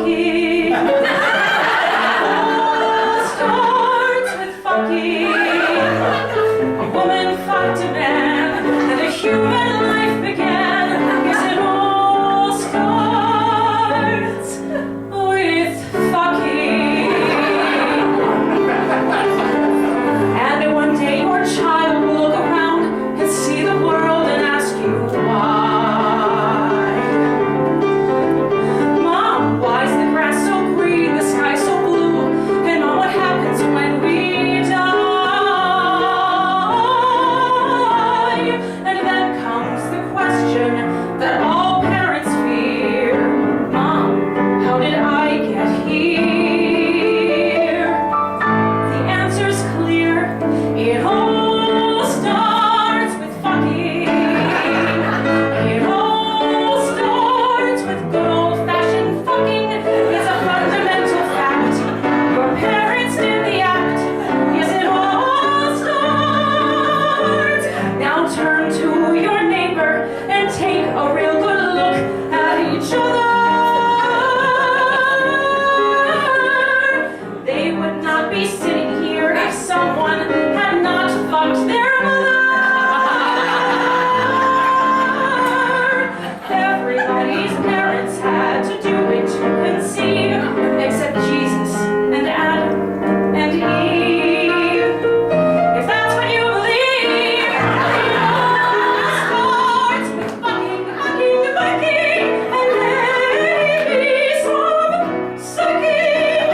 fucking. All starts with fucking. A woman fucked a man, and a human life began. Yes, it all starts with fucking. And one day your child will look around and see the world and ask you why. Mom, why is the grass so green, the sky so blue? And Mom, what happens when we die? And then comes the question that all parents fear. Mom, how did I get here? The answer's clear. It all starts with fucking. It all starts with good old-fashioned fucking. It's a fundamental fact. Your parents did the act. Yes, it all starts. Now turn to your neighbor and take a real good look at each other. They would not be sitting here if someone had not fucked their mother. Everybody's parents had to do it to conceive, except Jesus and Adam and Eve. If that's what you believe, it all starts with fucking, fucking, fucking, and maybe some sucking.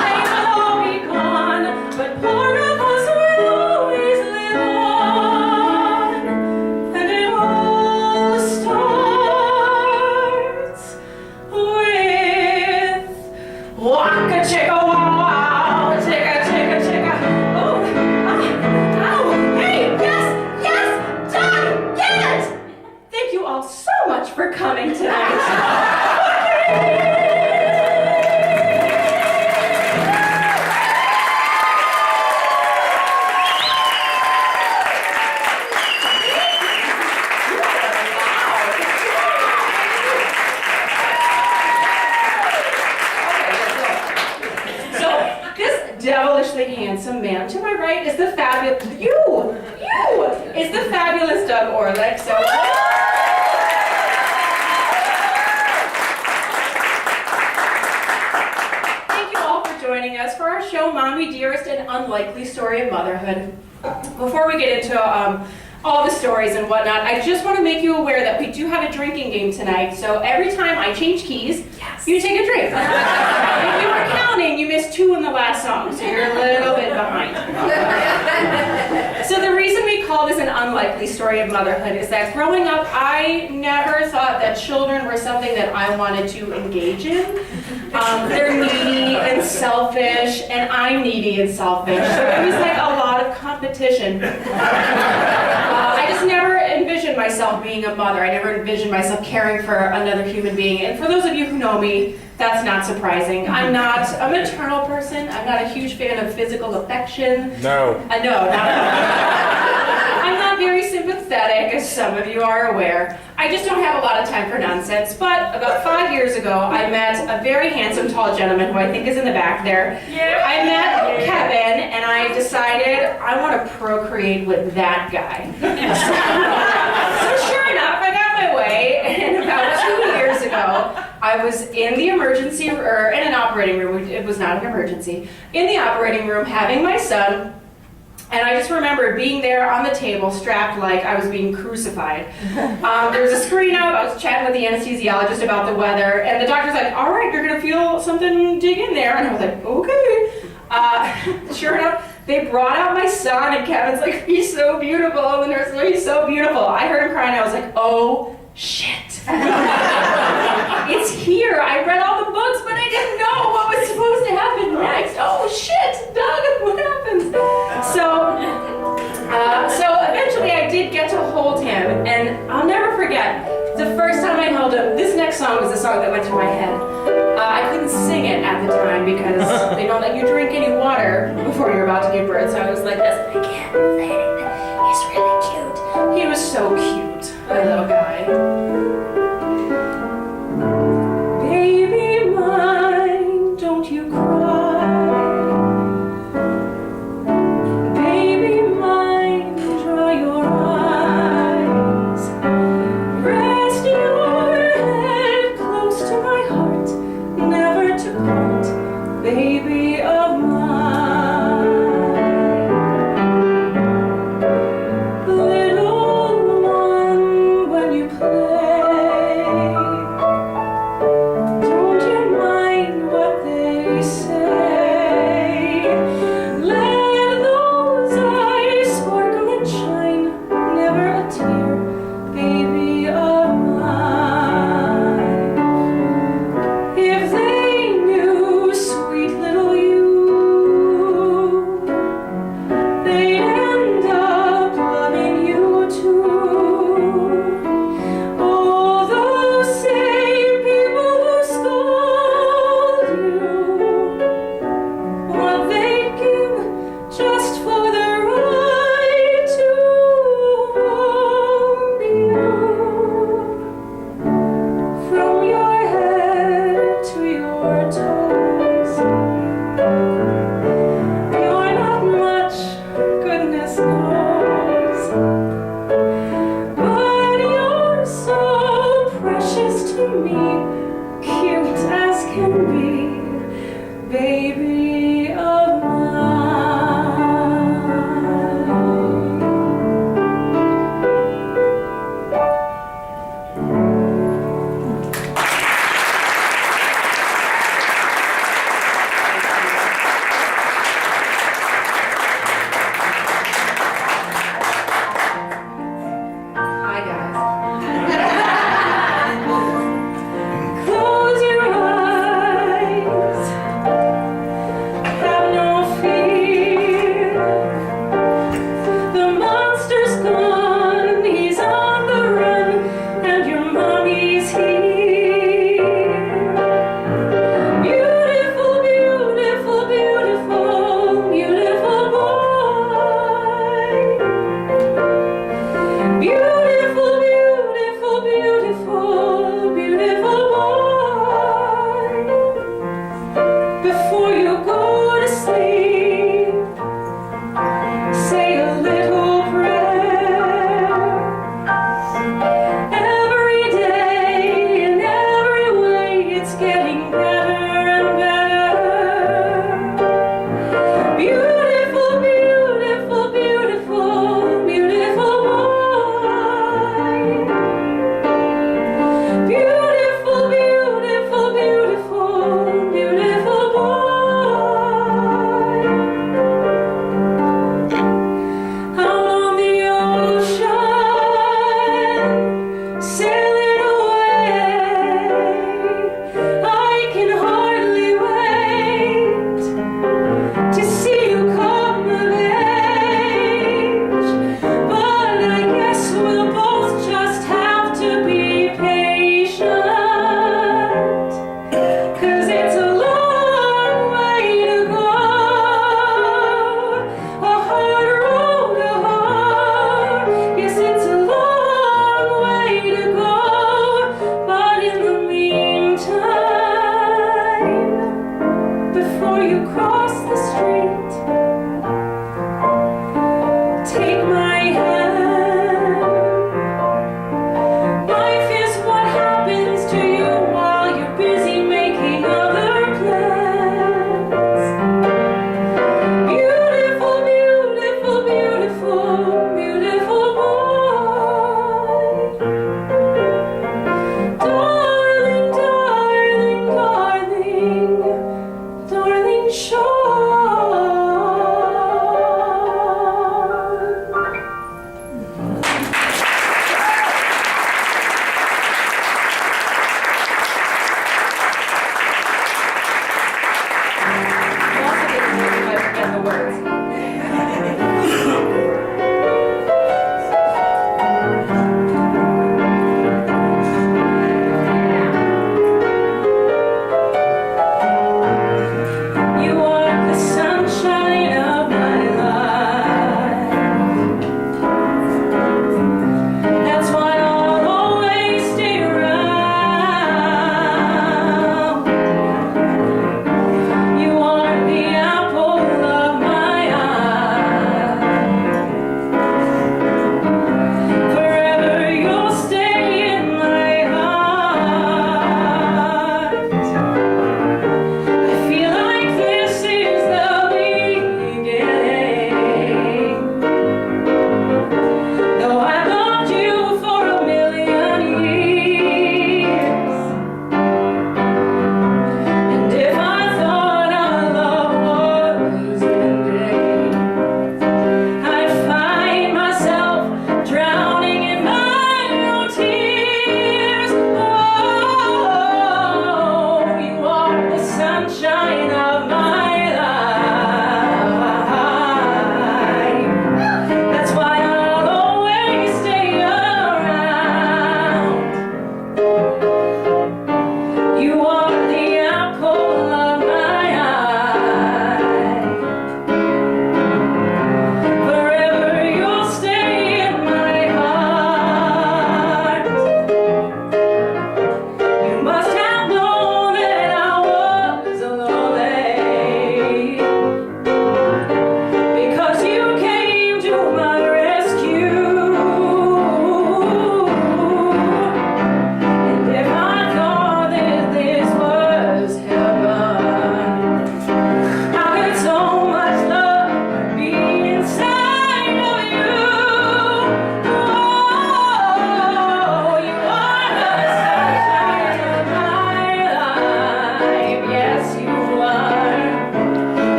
They will all be gone, but part of us will always live on. And it all starts with waka chicka wow wow, chicka chicka chicka. Oh, ow, hey, yes, Doug, get it! Thank you all so much for coming tonight. So, this devilishly handsome man to my right is the fabulous, you is the fabulous Doug Orlick. So, thank you all for joining us for our show, Mommy, Dearest, An Unlikely Story of Motherhood. Before we get into all the stories and whatnot, I just want to make you aware that we do have a drinking game tonight. So every time I change keys, you take a drink. If you were counting, you missed 2 in the last song, so you're a little bit behind. So the reason we call this An Unlikely Story of Motherhood is that growing up, I never thought that children were something that I wanted to engage in. They're needy and selfish, and I'm needy and selfish. So there was like a lot of competition. I just never envisioned myself being a mother. I never envisioned myself caring for another human being. And for those of you who know me, that's not surprising. I'm not a maternal person. I'm not a huge fan of physical affection. No. No, not at all. I'm not very sympathetic, as some of you are aware. I just don't have a lot of time for nonsense. But about 5 years ago, I met a very handsome, tall gentleman who I think is in the back there. Yeah. I met Kevin, and I decided I want to procreate with that guy. So sure enough, I got my way, and about 2 years ago, I was in the emergency, or in an operating room. It was not an emergency. In the operating room, having my son. And I just remember being there on the table, strapped like I was being crucified. There was a screen out, I was chatting with the anesthesiologist about the weather, and the doctor's like, all right, you're gonna feel something dig in there. And I was like, okay. Sure enough, they brought out my son, and Kevin's like, he's so beautiful. And the nurse was like, he's so beautiful. I heard him crying, I was like, oh, shit. It's here. I read all the books, but I didn't know what was supposed to happen next. Oh shit, Doug, what happens? So eventually I did get to hold him, and I'll never forget the first time I held him. This next song was the song that went to my head. I couldn't sing it at the time because they don't let you drink any water before you're about to give birth. So I was like this, I can't say anything. He's really cute. He was so cute, my little guy. Baby, my your toes. You're not much, goodness knows, but you're so precious to me, cute as can be, baby of mine. Hi guys. Close your eyes, have no fear. The monster's gone, he's on the run, and your mommy's here. Beautiful, beautiful, beautiful, beautiful boy. Beautiful, beautiful, beautiful, beautiful boy. Before you go to sleep, say a little prayer. Every day, in every way, it's getting better and better. Beautiful, beautiful, beautiful, beautiful boy. Beautiful, beautiful, beautiful, beautiful boy. Out on the ocean, sailing away, I can hardly wait to see you come of age. But I guess we'll both just have to be patient, 'cause it's a long way to go, a hard road to hoe. Yes, it's a long way to go, but in the meantime, before you cross the street, take my hand. Life is what happens to you while you're busy making other plans. Beautiful, beautiful, beautiful, beautiful boy. Darling, darling, darling, darling Sean. You also get to music by forgetting the words. You are the sunshine of my life. That's why I'll always stay around. You are the apple of my eye. Forever you'll stay in my heart. I feel like this is the beginning. Though I've loved you for a million years, and if I thought our love was ending, I'd find myself drowning in my own tears. Oh, you are the sunshine of my life. That's why I'll always stay around. You are the apple of my eye. Forever you'll stay in my heart. You must have known that I was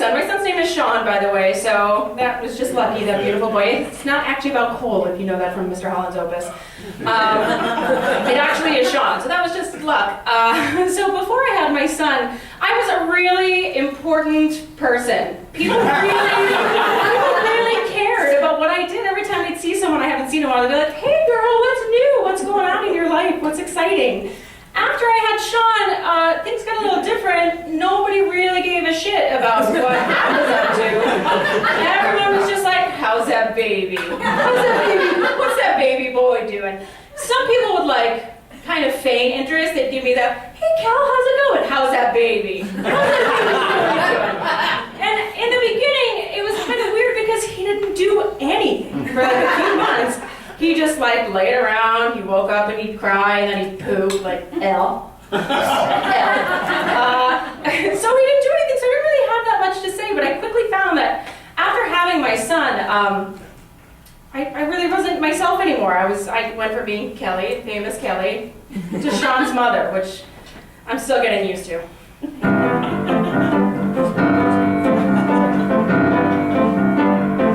son. My son's name is Sean, by the way, so that was just lucky, that beautiful boy. It's not actually about coal, if you know that from Mr. Holland's opus. It actually is Sean, so that was just luck. So before I had my son, I was a really important person. People really cared about what I did. Every time I'd see someone I haven't seen in a while, they'd be like, hey girl, what's new? What's going on in your life? What's exciting? After I had Sean, things got a little different. Nobody really gave a shit about what I was up to. Everyone was just like, how's that baby? How's that baby? What's that baby boy doing? Some people would like kind of feign interest. They'd give me that, hey Cal, how's it going? How's that baby? How's that baby doing? And in the beginning, it was kind of weird because he didn't do anything for like a few months. He just like laid around, he woke up and he'd cry and then he'd poop, like, L. So he didn't do anything, so I didn't really have that much to say, but I quickly found that after having my son, I really wasn't myself anymore. I went from being Kelley, famous Kelley, to Sean's mother, which I'm still getting used to.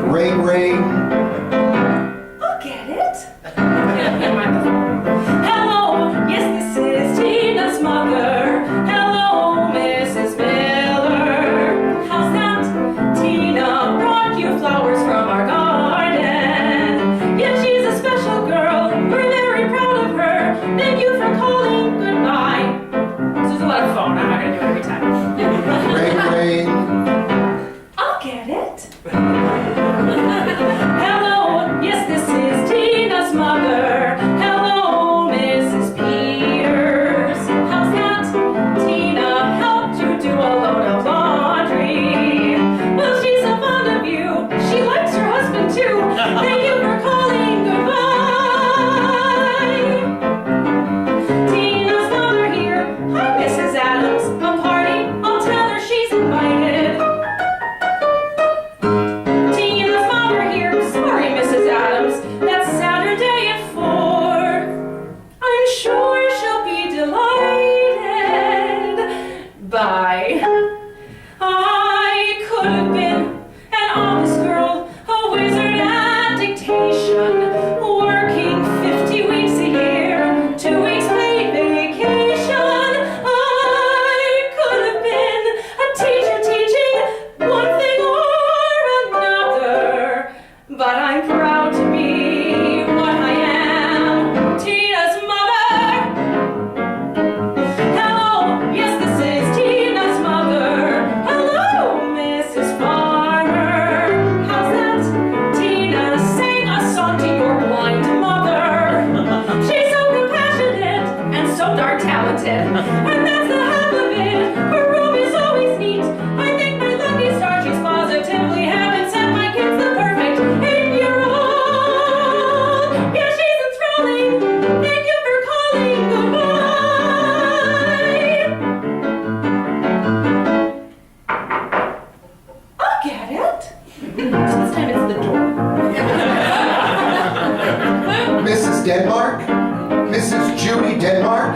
Ring, ring. Hello, yes, this is Tina's mother. Hello, Mrs. Miller. How's that? Tina brought you flowers from our garden. Yeah, she's a special girl. We're very proud of her. Thank you for calling. Goodbye. This is a lot of phone. I'm not going to do it every time. Ring, ring. I'll get it. Hello, yes, this is Tina's mother. Hello, Mrs. Peters. How's that? Tina helped you do a load of laundry. Well, she's so fond of you. She likes your husband too. Thank you for calling. Goodbye. Tina's mother here. Hi, Mrs. Adams. A party. I'll tell her she's invited. Tina's mother here. Sorry, Mrs. Adams. That's Saturday at 4. I'm sure she'll be delighted. Bye. I could have been an office girl, a wizard at dictation, working 50 weeks a year, 2 weeks paid vacation. I could have been a teacher teaching one thing or another, but I'm proud to be what I am, Tina's mother. Hello, yes, this is Tina's mother. Hello, Mrs. Farmer. How's that? Tina sang a song to your blind mother. She's so compassionate and so darn talented, and that's the half of it. Her room is always neat. I think my lucky star, she's positively heaven sent. My kid's the perfect 8-year-old. Yeah, she's enthralling. Thank you for calling. Goodbye. I'll get it. So this time it's the door. Mrs. Denmark? Mrs. Judy Denmark?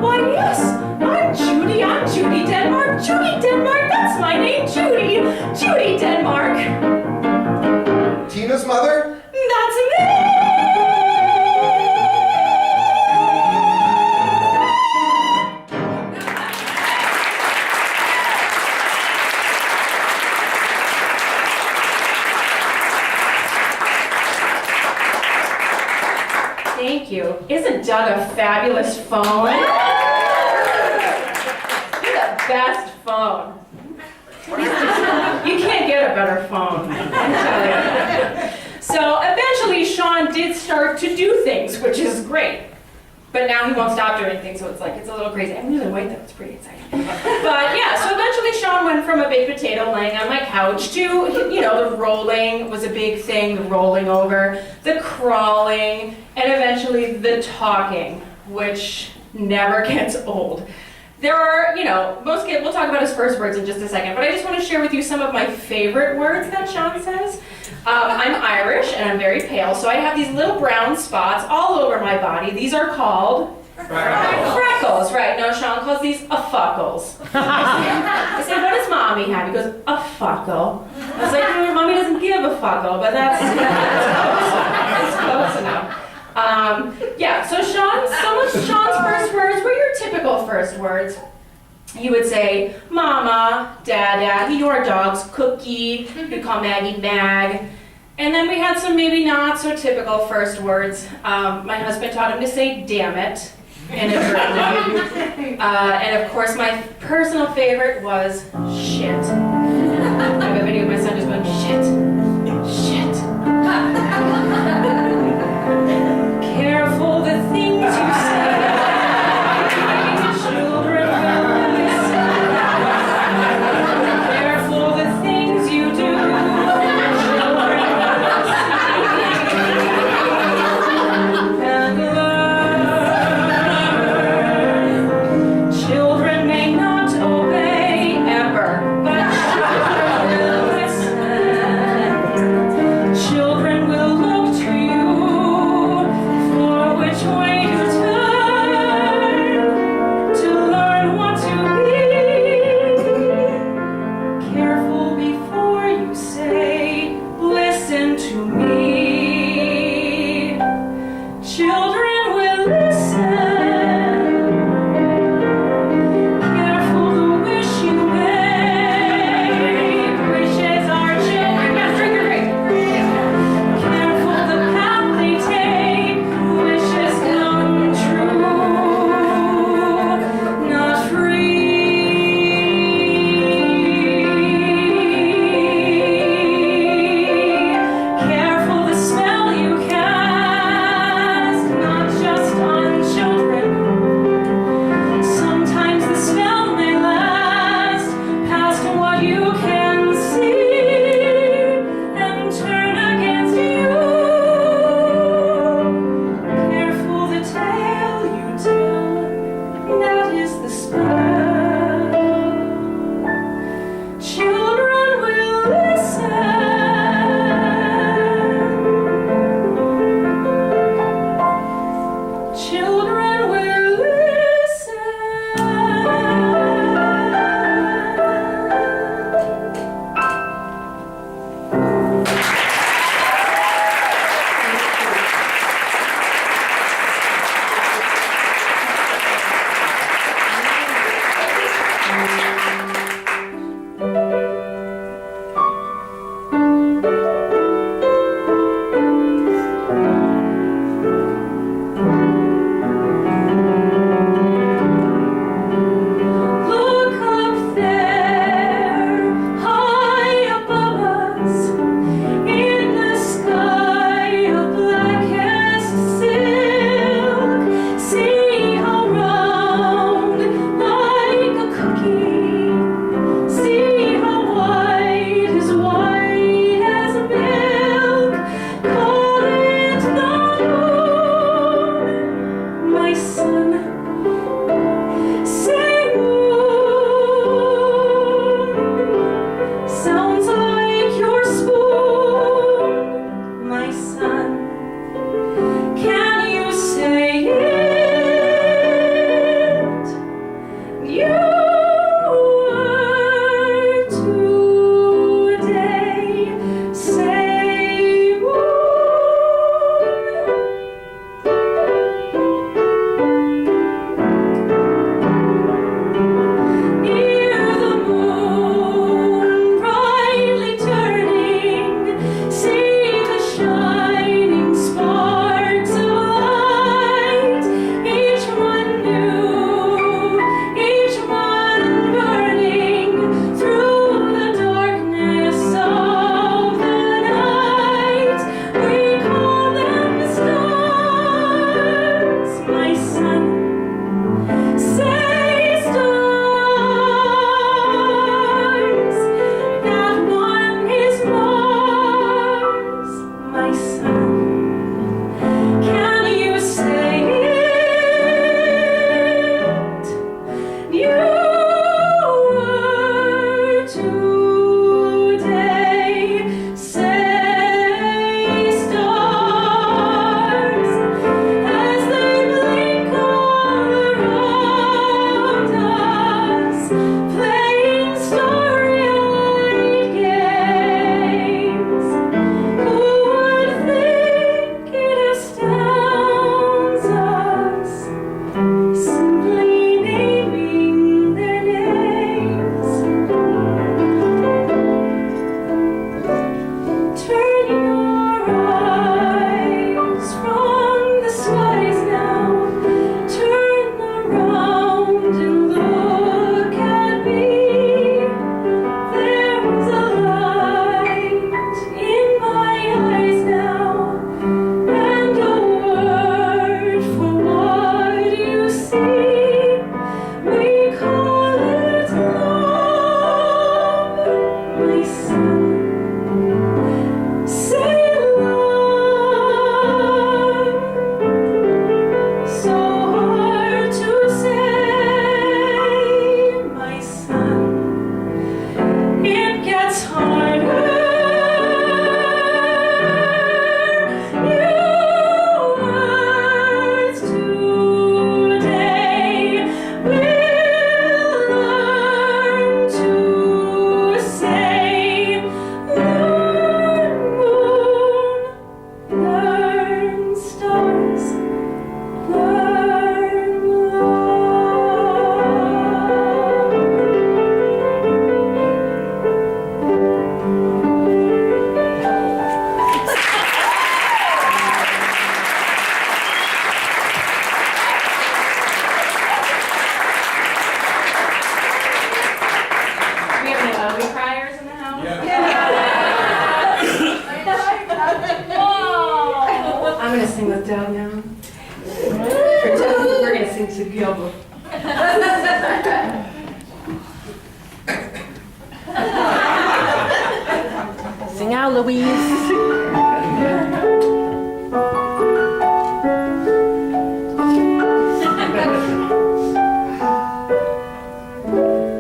Why, yes, I'm Judy. I'm Judy Denmark. Judy Denmark, that's my name, Judy. Judy Denmark. Tina's mother? That's me. Thank you. Isn't Doug a fabulous phone? You're the best phone. You can't get a better phone, I tell you. So eventually Sean did start to do things, which is great. But now he won't stop doing things, so it's like, it's a little crazy. I'm losing weight though, it's pretty exciting. But yeah, so eventually Sean went from a baked potato laying on my couch to, you know, the rolling was a big thing, the rolling over, the crawling, and eventually the talking, which never gets old. There are, you know, most kids, we'll talk about his first words in just a second, but I just want to share with you some of my favorite words that Sean says. I'm Irish and I'm very pale, so I have these little brown spots all over my body. These are called Freckles, right. No, Sean calls these a-fuckles. I said, what does mommy have? He goes, a fuckle. I was like, mommy doesn't give a fuckle, but that's close enough. Yeah, so some of Sean's first words were your typical first words. He would say, mama, dada, he knew our dogs, Cookie, he'd call Maggie Mag. And then we had some maybe not so typical first words. My husband taught him to say, damn it, inadvertently. And of course, my personal favorite was shit. I have a video of my son just going, shit, shit. Careful the things you say. Children will listen. Careful the things you do. Children may not obey ever, but my son, say love. So hard to say, my son. It gets harder. I'm gonna sing with Doug now. We're gonna sing together. Sing out, Louise.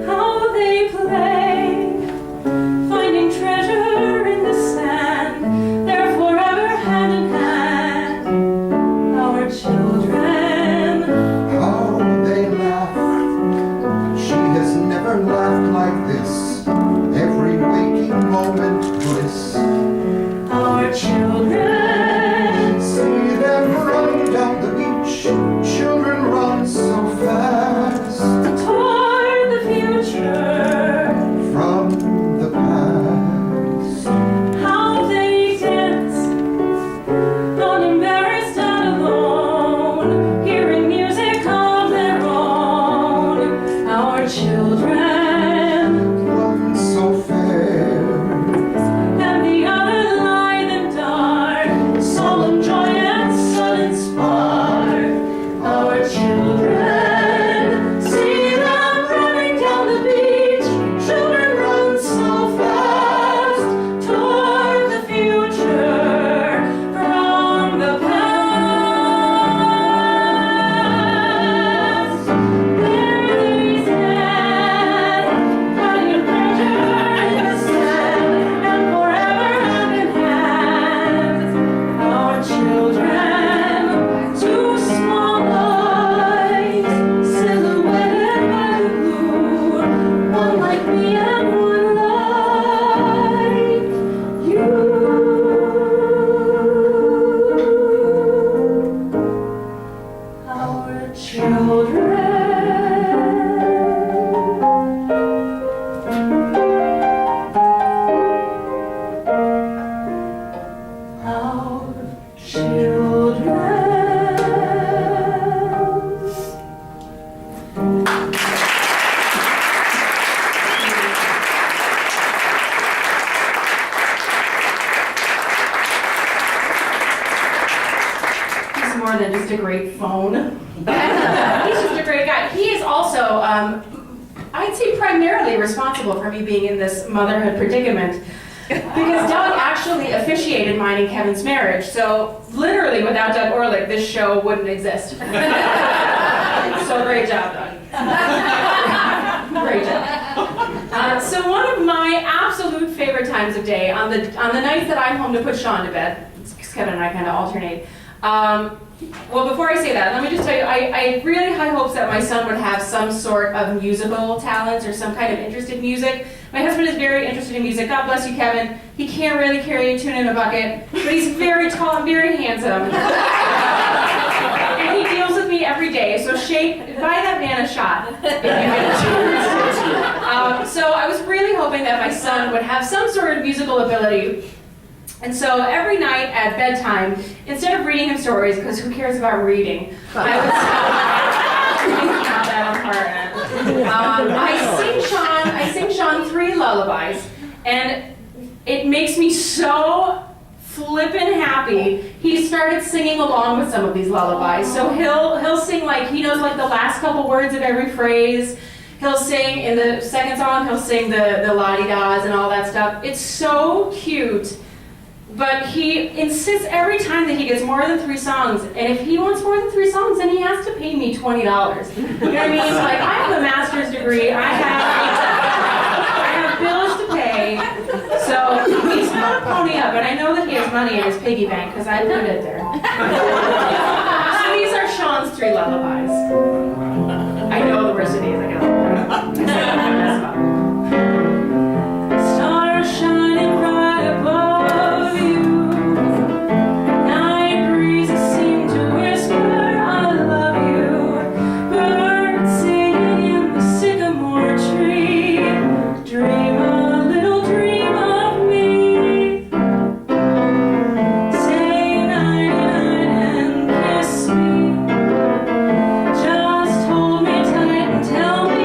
How they play, finding treasure in the sand. They're forever hand in hand, our children. How they laugh. She has never laughed like this. Every waking moment bliss. Our children. See them running down the beach. Children run so fast Toward the future. from the past. How they dance, unembarrassed and alone, hearing music of their own. Our children, One so fair. and the other lithe and dark, solemn joy and sudden spark. Our children, see them running down the beach. Children run so fast toward the future from the past. There they stand, finding treasure in the sand, and forever hand in hand. Our children, two small eyes, silhouetted by the blue, one like me and one like you. Our children. Our children. He's more than just a great phone. He's just a great guy. He is also, I'd say, primarily responsible for me being in this motherhood predicament. Because Doug actually officiated mine and Kevin's marriage, so literally without Doug Orlick, this show wouldn't exist. So great job, Doug. Great job. So one of my absolute favorite times of day, on the nights that I'm home to put Sean to bed, because Kevin and I kind of alternate. Well, before I say that, let me just tell you, I had really high hopes that my son would have some sort of musical talents or some kind of interest in music. My husband is very interested in music. God bless you, Kevin. He can't really carry a tune in a bucket, but he's very tall and very handsome. And he deals with me every day, so buy that man a shot. If you get a chance. So I was really hoping that my son would have some sort of musical ability. And so every night at bedtime, instead of reading him stories, because who cares about reading, I would not that important. I sing Sean 3 lullabies, and it makes me so flippin' happy. He started singing along with some of these lullabies. So he'll sing, like, he knows like the last couple words of every phrase. He'll sing, in the second song, he'll sing the la-di-das and all that stuff. It's so cute. But he insists every time that he gets more than 3 songs, and if he wants more than 3 songs, then he has to pay me $20. You know what I mean? Like, I have a master's degree, I have bills to pay, so he's gonna pony up, and I know that he has money in his piggy bank, because I put it there. So these are Sean's 3 lullabies. I know the rest of these, I gotta mess up. Stars shining bright above you. Night breezes seem to whisper, I love you. Birds singing in the sycamore tree. Dream a little dream of me. Say night and kiss me. Just hold me tight and tell me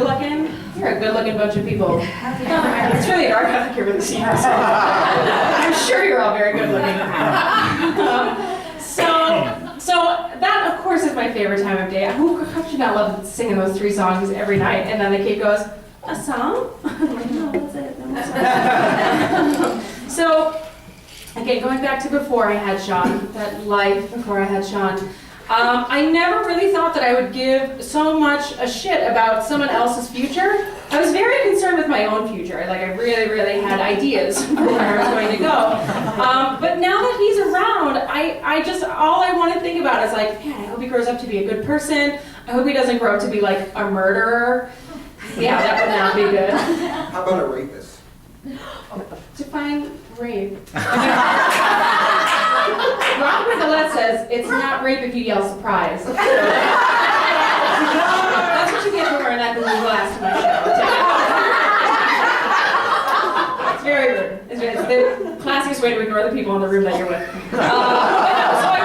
looking? You're a good looking bunch of people. It's really dark. I don't think you're really seeing yourself. I'm sure you're all very good looking. So that, of course, is my favorite time of day. Who could you not love singing those 3 songs every night? And then the kid goes, a song? I'm like, no, that's it. No more songs. So, again, going back to before I had Sean, that life before I had Sean, I never really thought that I would give so much a shit about someone else's future. I was very concerned with my own future. Like, I really, really had ideas for where I was going to go. But now that he's around, I just, all I want to think about is like, man, I hope he grows up to be a good person. I hope he doesn't grow up to be like a murderer. Yeah, that would not be good. How about a rapist? Define rape. Robert Gillette says it's not rape if you yell surprise. So, that's what you get for wearing that blue glass to my show. It's very rude. It's the classiest way to ignore the people in the room that you're with. So I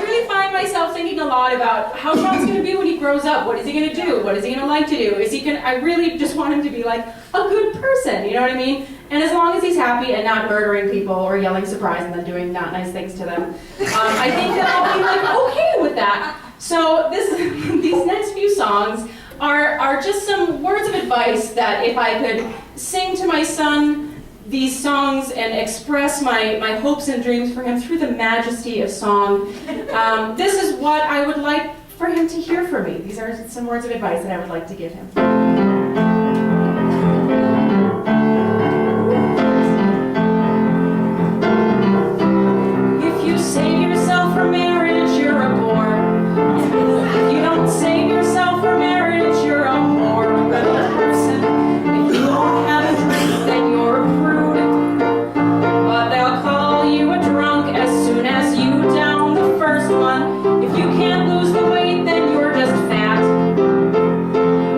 really find myself thinking a lot about how Sean's going to be when he grows up. What is he going to do? What is he going to like to do? I really just want him to be like a good person, you know what I mean? And as long as he's happy and not murdering people or yelling surprise and then doing not nice things to them, I think that I'll be like okay with that. So these next few songs are just some words of advice that if I could sing to my son these songs and express my hopes and dreams for him through the majesty of song, this is what I would like for him to hear from me. These are some words of advice that I would like to give him. If you save yourself for marriage, you're a bore. If you don't save yourself for marriage, you're a horrible person. If you don't have a drink, then you're a prude. But they'll call you a drunk as soon as you down the first one. If you can't lose the weight, then you're just fat.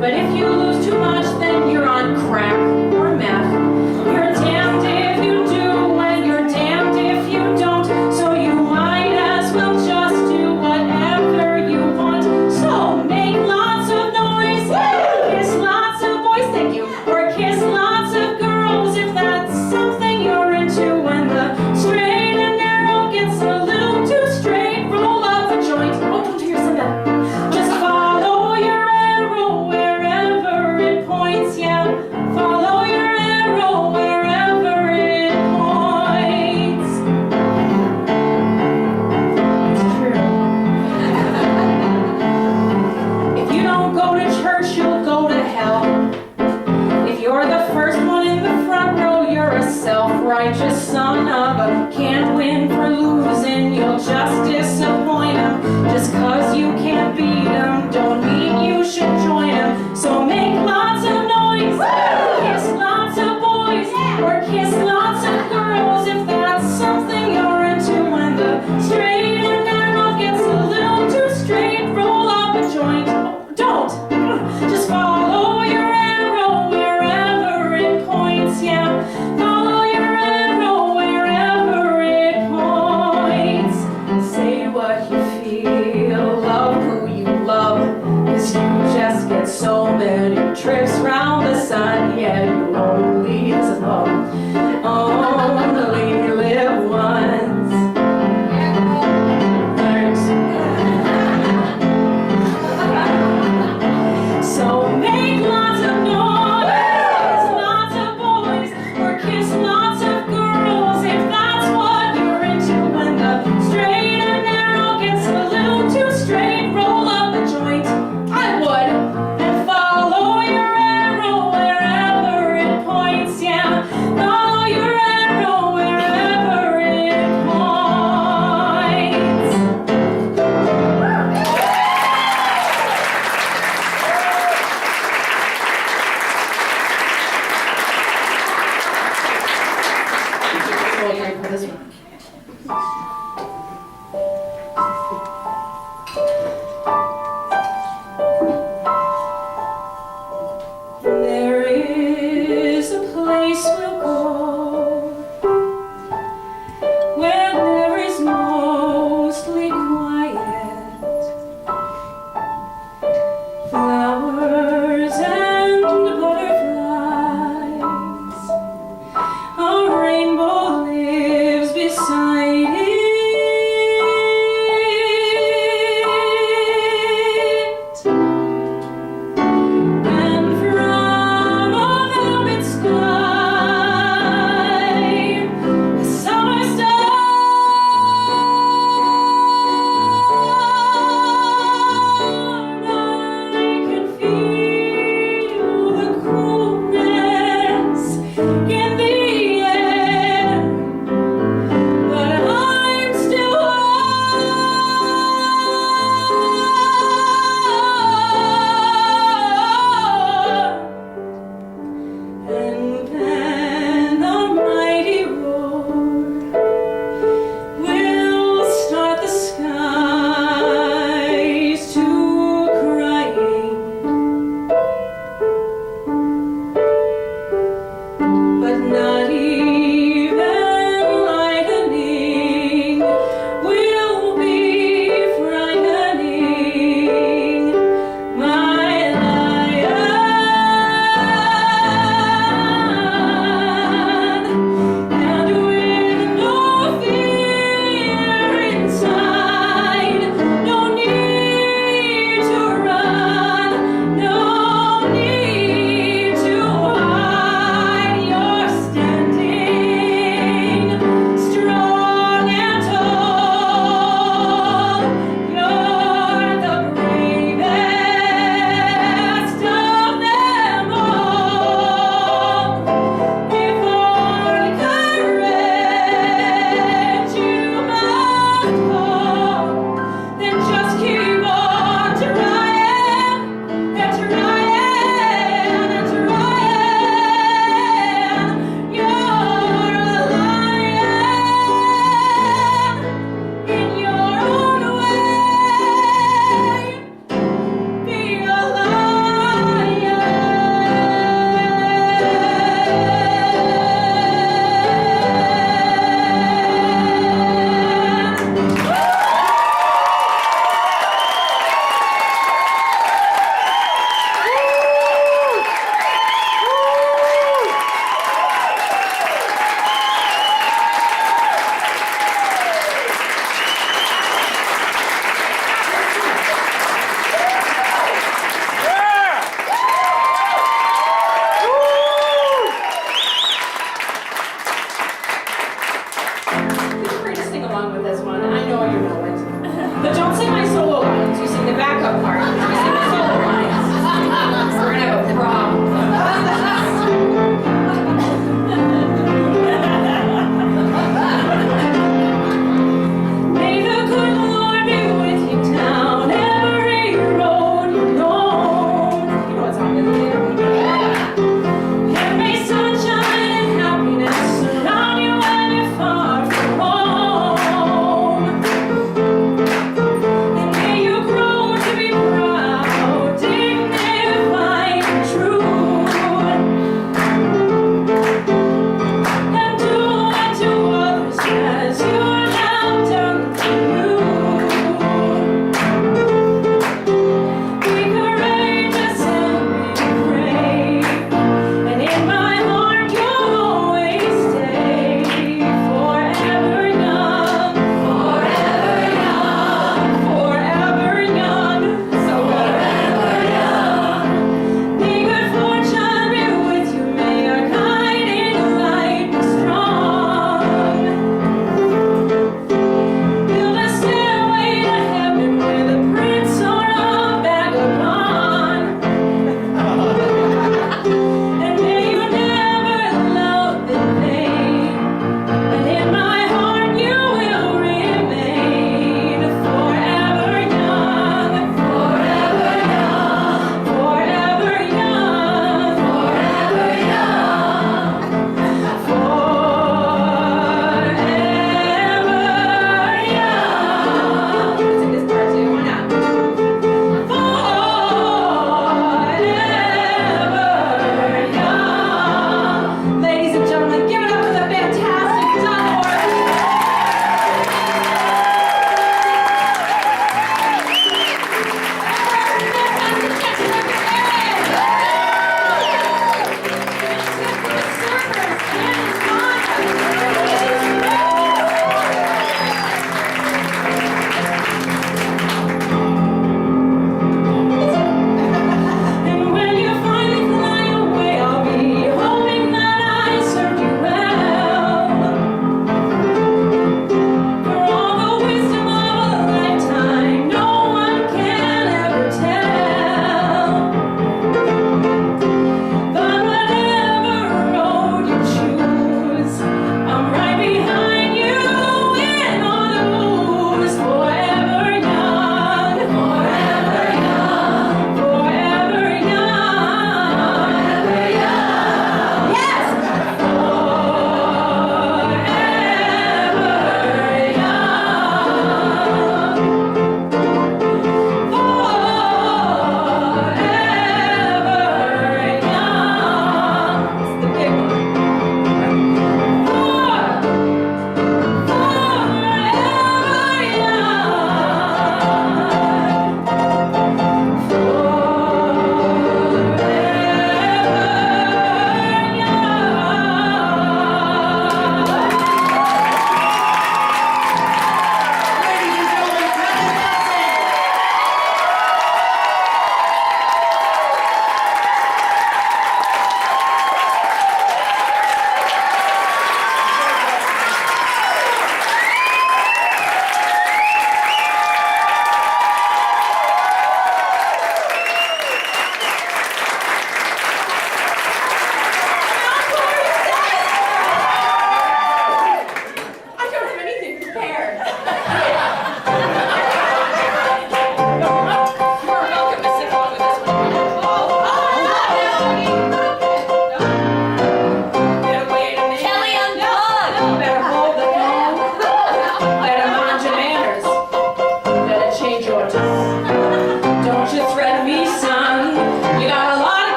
But if you lose too much, then you're on crack or meth. You're damned if you do, and you're damned if you don't. So you might as well just do whatever you want. So make lots of noise, kiss lots of boys, thank you, or kiss lots of girls if that's something you're into. When the straight and narrow gets a little too straight, roll up a joint. Oh, don't you hear something? Just follow your arrow wherever it points, yeah. Follow your arrow wherever it points. It's true. If you don't go to church, you'll go to hell. If you're the first one in the front row, you're a self-righteous son of a can't win for losing. You'll just disappoint him. Just 'cause you can't beat him don't mean you should join him. So make lots of noise, kiss lots of boys, or kiss lots of girls if that's something you're into. When the straight and narrow gets a little too straight, roll up a joint. Don't. Just follow your arrow wherever it points, yeah. Follow your arrow wherever it points. Say what you feel, love who you love, 'cause you just get so many trips round the sun, yeah.